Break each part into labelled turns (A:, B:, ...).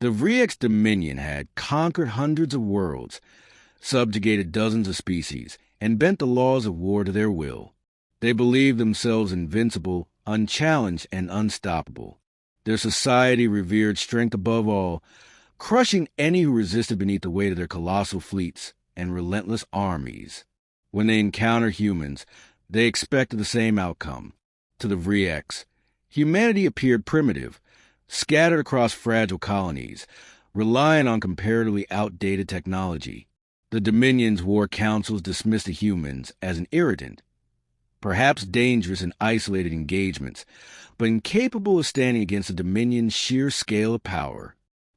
A: The Vraex Dominion had conquered hundreds of worlds, subjugated dozens of species, and bent the laws of war to their will. They believed themselves invincible, unchallenged, and unstoppable. Their society revered strength above all, crushing any who resisted beneath the weight of their colossal fleets and relentless armies. When they encountered humans, they expected the same outcome. To the Vraex, humanity appeared primitive, scattered across fragile colonies, relying on comparatively outdated technology. The Dominion's war councils dismissed the humans as an irritant, perhaps dangerous in isolated engagements, but incapable of standing against the Dominion's sheer scale of power.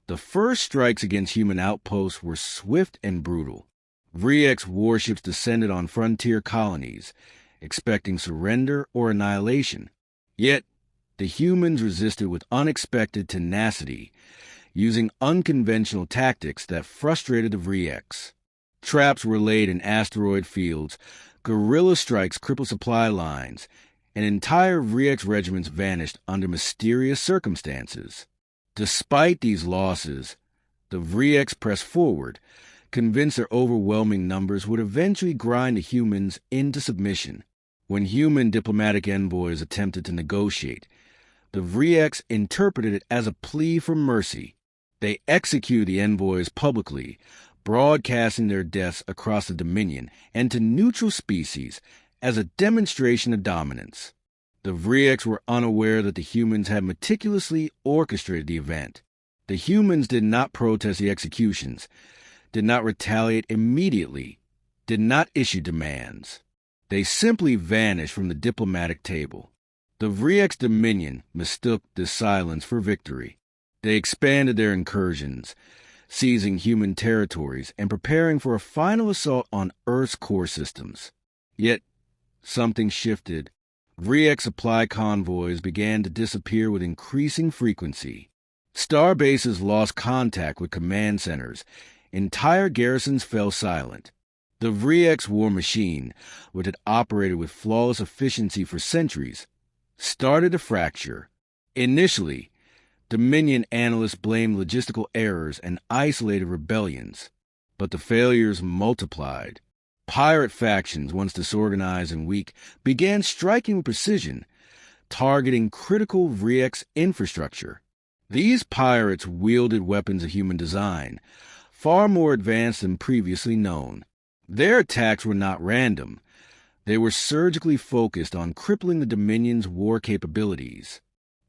A: The first strikes against human outposts were swift and brutal. Vraex warships descended on frontier colonies, expecting surrender or annihilation. Yet, the humans resisted with unexpected tenacity, using unconventional tactics that frustrated the Vraex. Traps were laid in asteroid fields, guerrilla strikes crippled supply lines, and entire Vraex regiments vanished under mysterious circumstances. Despite these losses, the Vraex pressed forward, convinced their overwhelming numbers would eventually grind the humans into submission. When human diplomatic envoys attempted to negotiate, the Vraex interpreted it as a plea for mercy. They executed the envoys publicly, broadcasting their deaths across the Dominion and to neutral species as a demonstration of dominance. The Vraex were unaware that the humans had meticulously orchestrated the event. The humans did not protest the executions, did not retaliate immediately, did not issue demands. They simply vanished from the diplomatic table. The Vraex Dominion mistook this silence for victory. They expanded their incursions, seizing human territories and preparing for a final assault on Earth's core systems. Yet, something shifted. Vraex supply convoys began to disappear with increasing frequency. Star bases lost contact with command centers. Entire garrisons fell silent. The Vraex war machine, which had operated with flawless efficiency for centuries, started to fracture. Initially, Dominion analysts blamed logistical errors and isolated rebellions, but the failures multiplied. Pirate factions, once disorganized and weak, began striking with precision, targeting critical Vraex infrastructure. These pirates wielded weapons of human design, far more advanced than previously known. Their attacks were not random. They were surgically focused on crippling the Dominion's war capabilities.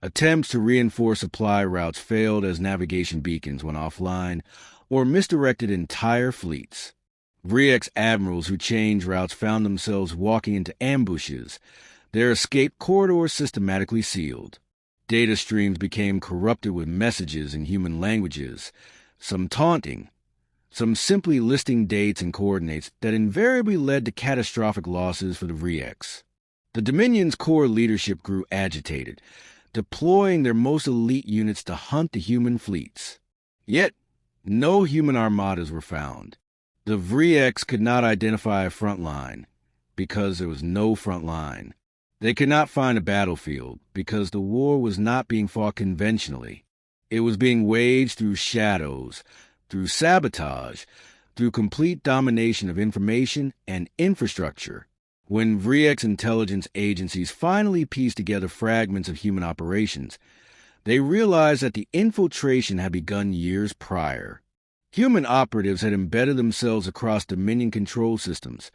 A: Attempts to reinforce supply routes failed as navigation beacons went offline or misdirected entire fleets. Vraex admirals who changed routes found themselves walking into ambushes, their escape corridors systematically sealed. Data streams became corrupted with messages in human languages, some taunting, some simply listing dates and coordinates that invariably led to catastrophic losses for the Vraex. The Dominion's core leadership grew agitated, deploying their most elite units to hunt the human fleets. Yet, no human armadas were found. The Vraex could not identify a front line because there was no front line. They could not find a battlefield because the war was not being fought conventionally. It was being waged through shadows, through sabotage, through complete domination of information and infrastructure. When Vraex intelligence agencies finally pieced together fragments of human operations, they realized that the infiltration had begun years prior. Human operatives had embedded themselves across Dominion control systems,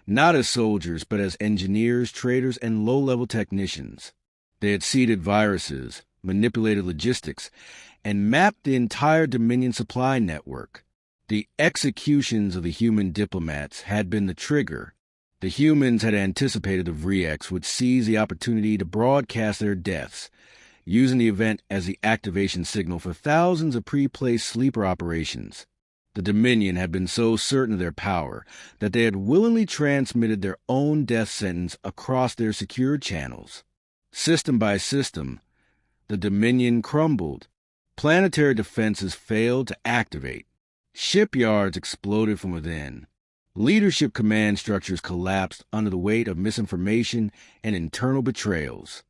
A: not as soldiers but as engineers, traders, and low-level technicians. They had seeded viruses, manipulated logistics, and mapped the entire Dominion supply network. The executions of the human diplomats had been the trigger. The humans had anticipated the Vraex would seize the opportunity to broadcast their deaths, using the event as the activation signal for thousands of pre-placed sleeper operations. The Dominion had been so certain of their power that they had willingly transmitted their own death sentence across their secured channels. System by system, the Dominion crumbled. Planetary defenses failed to activate. Shipyards exploded from within. Leadership command structures collapsed under the weight of misinformation and internal betrayals.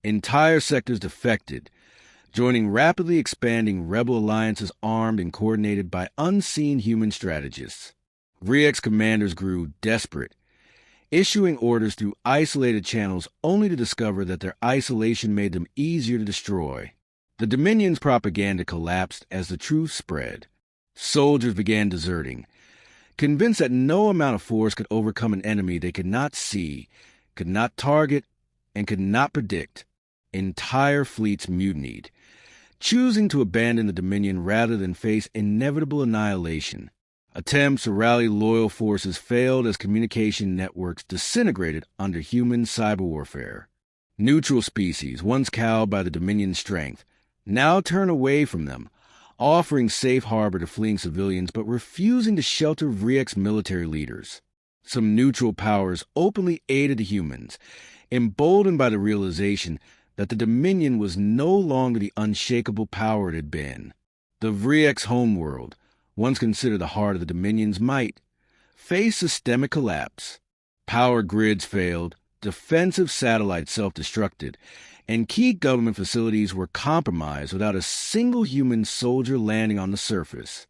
A: Entire sectors defected, joining rapidly expanding rebel alliances armed and coordinated by unseen human strategists. Vraex commanders grew desperate, issuing orders through isolated channels only to discover that their isolation made them easier to destroy. The Dominion's propaganda collapsed as the truth spread. Soldiers began deserting, convinced that no amount of force could overcome an enemy they could not see, could not target, and could not predict. Entire fleets mutinied, choosing to abandon the Dominion rather than face inevitable annihilation. Attempts to rally loyal forces failed as communication networks disintegrated under human cyber warfare. Neutral species, once cowed by the Dominion's strength, now turn away from them, offering safe harbor to fleeing civilians but refusing to shelter Vraex military leaders. Some neutral powers openly aided the humans, emboldened by the realization that the Dominion was no longer the unshakable power it had been. The Vraex homeworld, once considered the heart of the Dominion's might, faced systemic collapse. Power grids failed, defensive satellites self-destructed, and key government facilities were compromised without a single human soldier landing on the surface.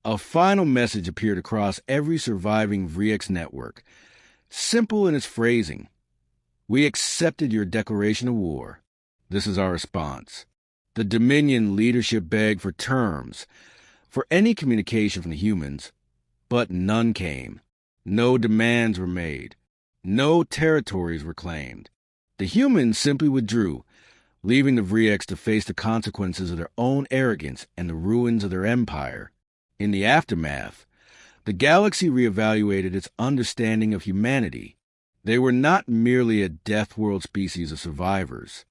A: A final message appeared across every surviving Vraex network, simple in its phrasing. We accepted your declaration of war. This is our response. The Dominion leadership begged for terms, for any communication from the humans, but none came. No demands were made. No territories were claimed. The humans simply withdrew, leaving the Vraex to face the consequences of their own arrogance and the ruins of their empire. In the aftermath, the galaxy reevaluated its understanding of humanity. They were not merely a death world species of survivors.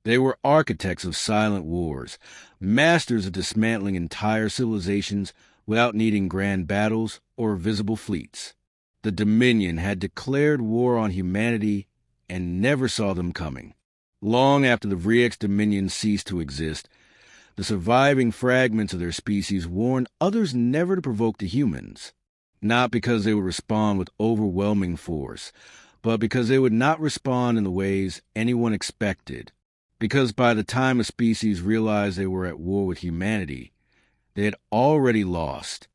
A: They were architects of silent wars, masters of dismantling entire civilizations without needing grand battles or visible fleets. The Dominion had declared war on humanity and never saw them coming. Long after the Vraex Dominion ceased to exist, the surviving fragments of their species warned others never to provoke the humans, not because they would respond with overwhelming force, but because they would not respond in the ways anyone expected. Because by the time a species realized they were at war with humanity, they had already lost.